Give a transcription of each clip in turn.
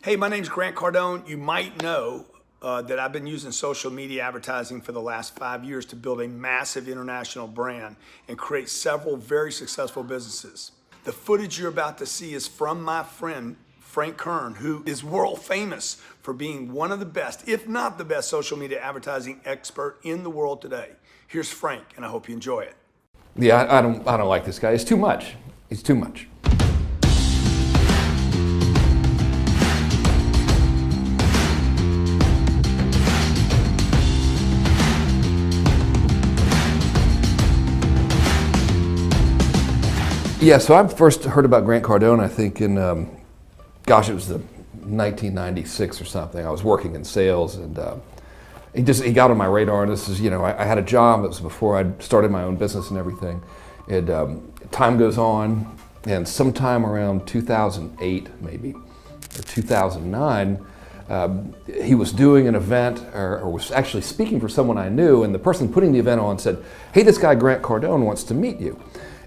Hey, my name's Grant Cardone. You might know that I've been using social media advertising for the last 5 years to build a massive international brand and create several very successful businesses. The footage you're about to see is from my friend, Frank Kern, who is world famous for being one of the best, if not the best, social media advertising expert in the world today. Here's Frank, and I hope you enjoy it. Yeah, I don't like this guy. It's too much. He's too much. Yeah, so I first heard about Grant Cardone, I think in, gosh, it was the 1996 or something. I was working in sales, and he got on my radar. And this is, I had a job. It was before I started my own business and everything. And time goes on, and sometime around 2008, maybe, or 2009, he was doing an event, or was actually speaking for someone I knew, and the person putting the event on said, "Hey, this guy Grant Cardone wants to meet you."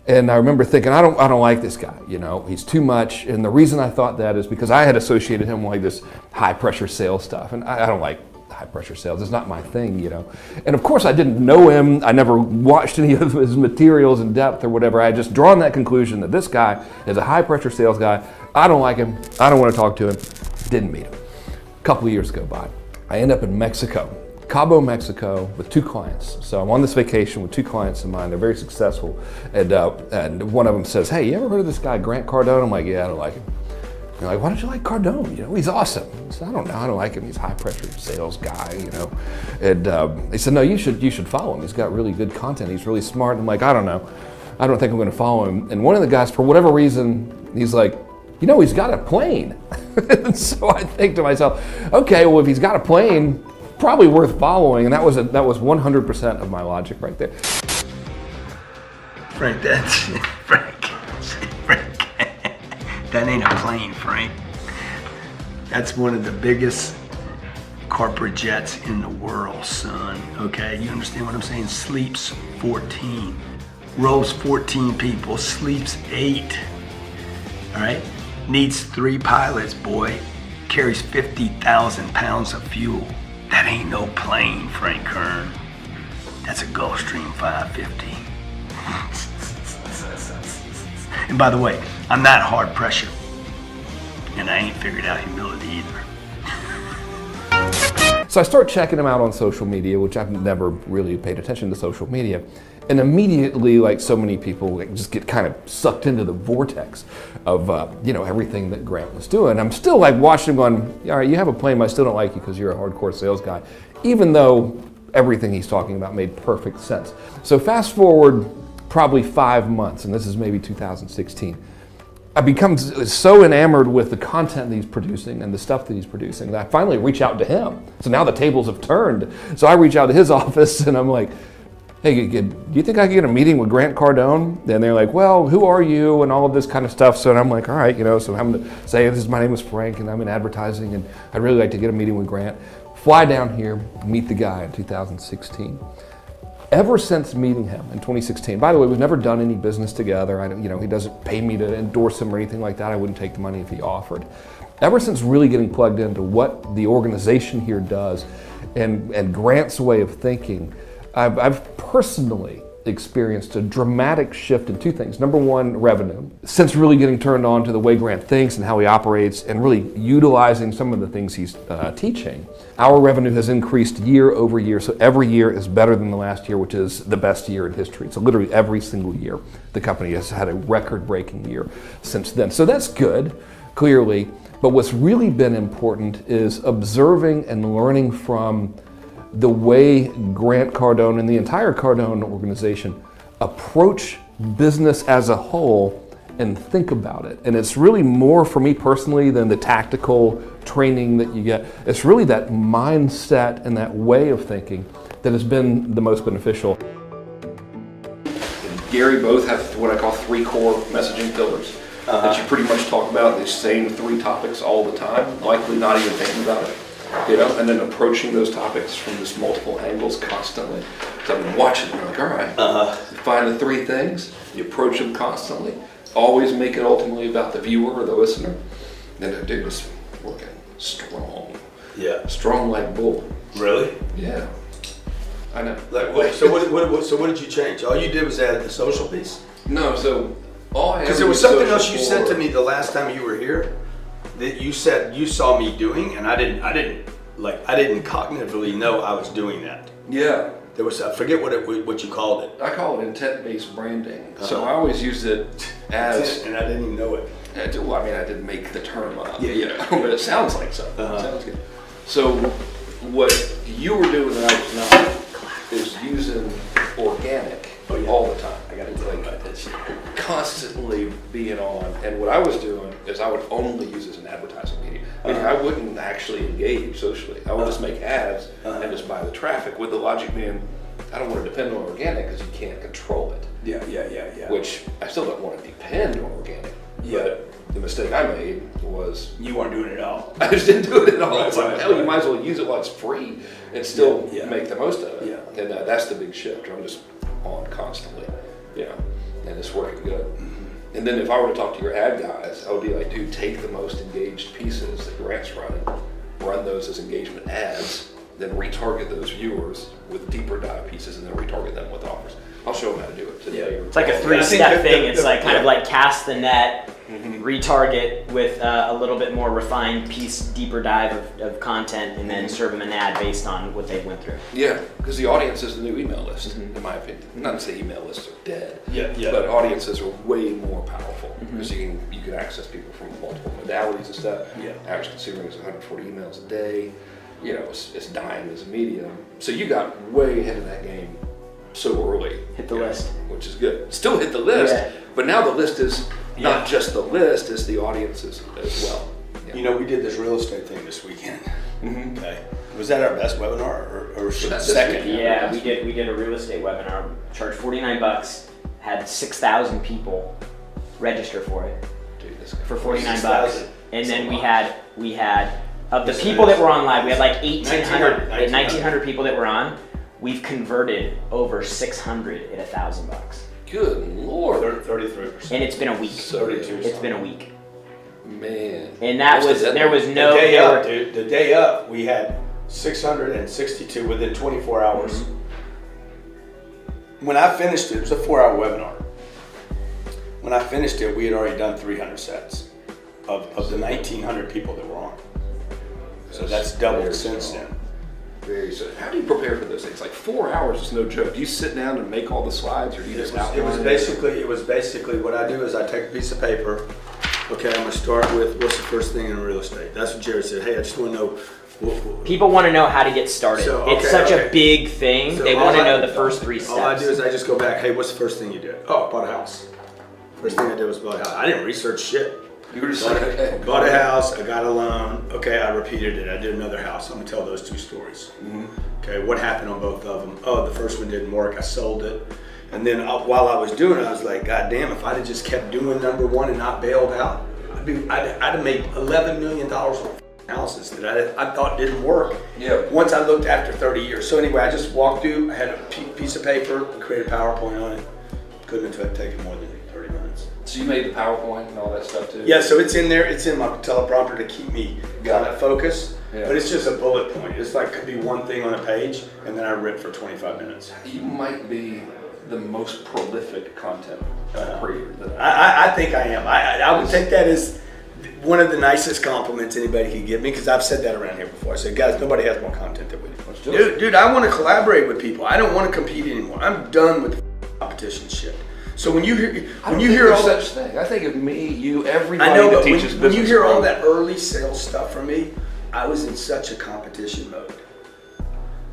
And I remember thinking, I don't like this guy, he's too much. And the reason I thought that is because I had associated him with like this high pressure sales stuff. And I don't like high pressure sales, it's not my thing, And of course I didn't know him, I never watched any of his materials in depth or whatever. I had just drawn that conclusion that this guy is a high pressure sales guy. I don't like him, I don't want to talk to him. Didn't meet him. A couple of years go by. I end up in Mexico. Cabo, Mexico, with 2 clients. So I'm on this vacation with 2 clients of mine. They're very successful. And one of them says, "Hey, you ever heard of this guy, Grant Cardone?" I'm like, "Yeah, I don't like him." They're like, "Why don't you like Cardone? He's awesome." I said, "I don't know, I don't like him. He's a high pressure sales guy, And they said, "No, you should follow him. He's got really good content. He's really smart." I'm like, "I don't know. I don't think I'm gonna follow him." And one of the guys, for whatever reason, he's like, "He's got a plane." And so I think to myself, okay, well, if he's got a plane, probably worth following, and that was 100% of my logic right there. Frank, Frank, that ain't a plane, Frank. That's one of the biggest corporate jets in the world, son, okay? You understand what I'm saying? Sleeps 14, rolls 14 people, sleeps 8, all right? Needs 3 pilots, boy. Carries 50,000 pounds of fuel. That ain't no plane, Frank Kern. That's a Gulfstream 550. And by the way, I'm not hard pressure. And I ain't figured out humility either. So I start checking him out on social media, which I've never really paid attention to social media. And immediately, like so many people, just get kind of sucked into the vortex of everything that Grant was doing. I'm still like watching him going, "All right, you have a plane, but I still don't like you because you're a hardcore sales guy," even though everything he's talking about made perfect sense. So fast forward probably 5 months, and this is maybe 2016. I become so enamored with the content that he's producing and the stuff that he's producing that I finally reach out to him. So now the tables have turned. So I reach out to his office and I'm like, "Hey, do you think I could get a meeting with Grant Cardone?" And they're like, "Well, who are you?" and all of this kind of stuff. So I'm like, all right, so I'm going to say, my name is Frank and I'm in advertising and I'd really like to get a meeting with Grant. Fly down here, meet the guy in 2016. Ever since meeting him in 2016, by the way, we've never done any business together. He doesn't pay me to endorse him or anything like that. I wouldn't take the money if he offered. Ever since really getting plugged into what the organization here does and Grant's way of thinking, I've personally experienced a dramatic shift in 2 things. Number one, revenue. Since really getting turned on to the way Grant thinks and how he operates and really utilizing some of the things he's teaching, our revenue has increased year over year. So every year is better than the last year, which is the best year in history. So literally every single year, the company has had a record-breaking year since then. So that's good, clearly. But what's really been important is observing and learning from the way Grant Cardone and the entire Cardone organization approach business as a whole and think about it. And it's really more for me personally than the tactical training that you get. It's really that mindset and that way of thinking that has been the most beneficial. Gary both have what I call 3 core messaging pillars that you pretty much talk about these same 3 topics all the time, likely not even thinking about it. And then approaching those topics from just multiple angles constantly. So I've been watching them, like, all right, you find the 3 things, you approach them constantly, always make it ultimately about the viewer or the listener. Then, dude, working strong. Yeah. Strong like bull. Really? Yeah. I know. Like what? So what did you change? All you did was add the social piece? No, so all I Because there was something else you said to me the last time you were here that you said you saw me doing, and I didn't cognitively know I was doing that. Yeah. There was, I forget what you called it. I call it intent-based branding. So I always use it as, and I didn't even know it. well, I mean, I didn't make the term up. Yeah. But it sounds like something. It sounds good. So what you were doing that I was not is using organic all the time. I got to tell you about that shit. Constantly being on, and what I was doing is I would only use it as an advertising medium. I mean, I wouldn't actually engage socially. I would just make ads and just buy the traffic, with the logic being, I don't want to depend on organic because you can't control it. Yeah. Which I still don't want to depend on organic. Yeah. But the mistake I made was You weren't doing it all. I just didn't do it at all. Right, It's like, right, hell, you right. might as well use it while it's free and still Yeah. make the most of it. Yeah. And that's the big shift. I'm just on constantly, and it's working good. Mm-hmm. And then if I were to talk to your ad guys, I would be like, dude, take the most engaged pieces that Grant's running, run those as engagement ads, then retarget those viewers with deeper dive pieces, and then retarget them with offers. I'll show them how to do it today. It's like a three-step thing. It's like kind of like cast the net, retarget with a little bit more refined piece, deeper dive of content, and then serve them an ad based on what they went through. Yeah, because the audience is the new email list, in my opinion. Not to say email lists are dead, Yeah. but audiences are way more powerful because you can access people from multiple modalities and stuff. Yeah. Average consumer is 140 emails a day. It's dying as a medium. So you got way ahead of that game so early. Hit the list. Which is good. Still hit the list, but now the list is not just the list, it's the audiences as well. Yeah. We did this real estate thing this weekend. Okay. Was that our best webinar or That's second? Yeah, we did a real estate webinar. Charged $49. Had 6,000 people register for it Dude, this for $49. 6,000. And then we had of the people that were on live, we had like 1,800, 1,900 people that were on. We've converted over 600 at $1,000. Good Lord. 33%. And it's been a week. 32%. It's been a week. Man. And that What's was, the there was deadline? no, The day there up, were, dude. The day up, we had 662 within 24 hours. When I finished it was a 4-hour webinar. When I finished it, we had already done 300 sets of the 1,900 people that were on. So that's doubled very since strong. then. Very so. How do you prepare for those things? Like 4 hours is no joke. Do you sit down and make all the slides, or do you just outline? It was basically what I do is I take a piece of paper. Okay, I'm gonna start with what's the first thing in real estate. That's what Jerry said. Hey, I just want to know. people want to know how to get started. So, It's such a big thing. So They all want to I- know the first 3 steps. All I do is I just go back. Hey, what's the first thing you did? Oh, bought a house. First thing I did was bought a house. I didn't research shit. You were just Bought like, a, bought a house, I got a loan. Okay, I repeated it. I did another house. I'm gonna tell those 2 stories. Okay, what happened on both of them? Oh, the first one didn't work. I sold it. And then while I was doing it, I was like, God damn, if I'd have just kept doing number 1 and not bailed out, I'd have made $11 million on houses that I thought didn't work. Yeah. Once I looked after 30 years. So anyway, I just walked through, I had a piece of paper, created a PowerPoint on it. Couldn't have taken more than 30 minutes. so you made the PowerPoint and all that stuff too? Yeah, so it's in there. It's in my teleprompter to keep me Got kind of focused. Yeah. But it's just a bullet point. It's like could be one thing on a page, and then I rip for 25 minutes. You might be the most prolific content creator that I think I am. I would take that as one of the nicest compliments anybody could give me because I've said that around here before. I said, guys, nobody has more content than we do. Let's do it. Dude, I want to collaborate with people. I don't want to compete anymore. I'm done with the competition shit. So when you hear all that. such thing. I think of me, you, everybody I know, that but teaches when you business hear all growth. that early sales stuff from me, I was in such a competition mode.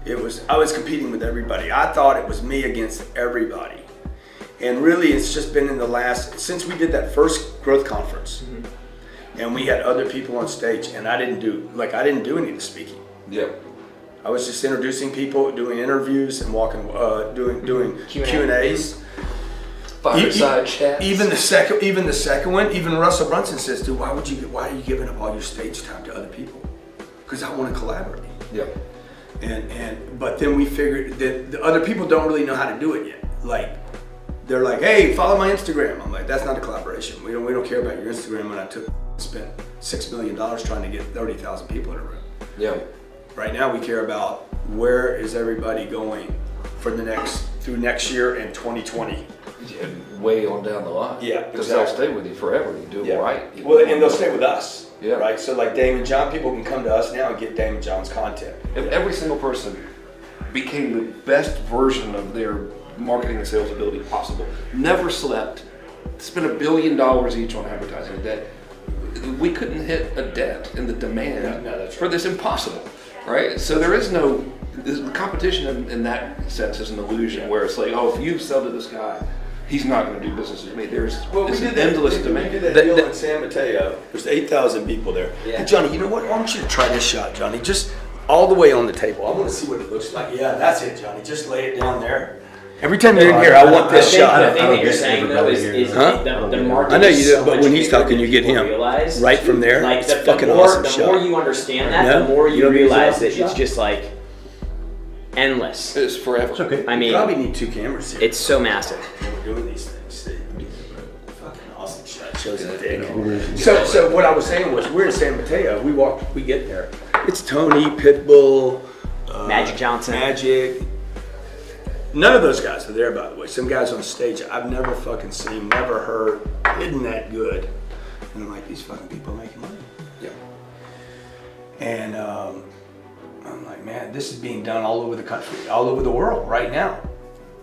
I was competing with everybody. I thought it was me against everybody. And really it's just been since we did that first growth conference and we had other people on stage and I didn't do any of the speaking. Yeah. I was just introducing people, doing interviews and doing Q&As. Fireside chats. Even the second one, even Russell Brunson says, dude, why are you giving up all your stage time to other people? Because I want to collaborate. Yeah. But then we figured that the other people don't really know how to do it yet. Like, they're like, hey, follow my Instagram. I'm like, that's not a collaboration. We don't care about your Instagram. And I spent $6 million trying to get 30,000 people in a room. Yeah. Right now, we care about where is everybody going for through next year and 2020. Way on down the line. Yeah, Because exactly. they'll stay with you forever. You do it right. Well, and they'll stay with us. Yeah. Right. So like Damon John, people can come to us now and get Damon John's content. If every single person became the best version of their marketing and sales ability possible, never slept, spent $1 billion each on advertising, that we couldn't hit a dent in the demand for this. Impossible, right? So there is no the competition in that sense is an illusion where it's like, oh, if you sell to this guy, he's not going to do business with me. There's an endless demand. We did that deal in San Mateo. There's 8,000 people there. Yeah. Hey, Johnny, you know what? Why don't you try this shot, Johnny? Just all the way on the table. I want to see what it looks like. Yeah, that's it, Johnny. Just lay it down there. Every time you're in here, I want this shot. The thing that you're saying though is the market. I know you is do, so but much when he's bigger talking, than you get people him realize. right from there. Like It's the fucking more, awesome the shot. more you understand that, No? the more you You don't realize that use an it's just like endless. It's forever. It's okay. I mean, You probably need 2 cameras here. it's so massive. When we're doing these things. See? Fucking awesome shot. Shows the dick. So what I was saying was, we're in San Mateo. We get there. It's Tony, Pitbull, Magic Johnson. Magic. None of those guys are there, by the way. Some guys on stage I've never fucking seen, never heard, isn't that good. And I'm like, these fucking people are making money. Yeah. And I'm like, man, this is being done all over the country, all over the world right now,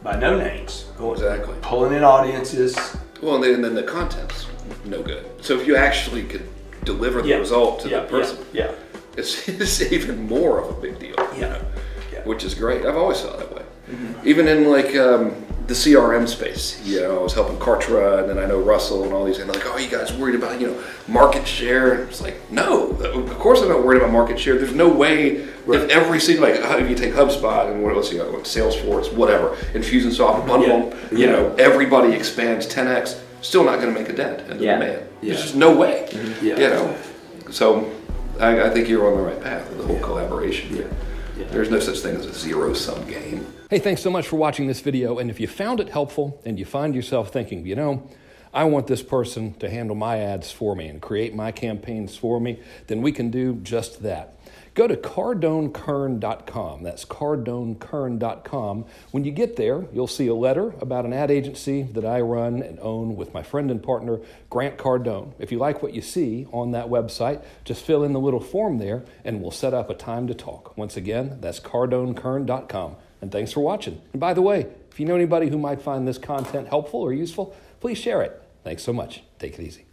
by no names. Exactly. Pulling in audiences. Well, and then the content's no good. So if you actually could deliver the result to the person, Yeah. it's even more of a big deal. You know, Yeah. which is great. I've always felt that way. Even in like the CRM space, you know, I was helping Kartra, and then I know Russell and all these, and they're like, oh, you guys worried about, market share? And it's like, no, of course I'm not worried about market share. There's no way if every single, like, if you take HubSpot and Salesforce, whatever, Infusionsoft, bundle them, everybody expands 10x, still not going to make a dent in the demand. There's just no way, So I think you're on the right path with the whole collaboration. There's no such thing as a zero-sum game. Hey, thanks so much for watching this video. And if you found it helpful and you find yourself thinking, I want this person to handle my ads for me and create my campaigns for me, then we can do just that. Go to CardoneKern.com. That's CardoneKern.com. When you get there, you'll see a letter about an ad agency that I run and own with my friend and partner, Grant Cardone. If you like what you see on that website, just fill in the little form there and we'll set up a time to talk. Once again, that's CardoneKern.com. And thanks for watching. And by the way, if you know anybody who might find this content helpful or useful, please share it. Thanks so much. Take it easy.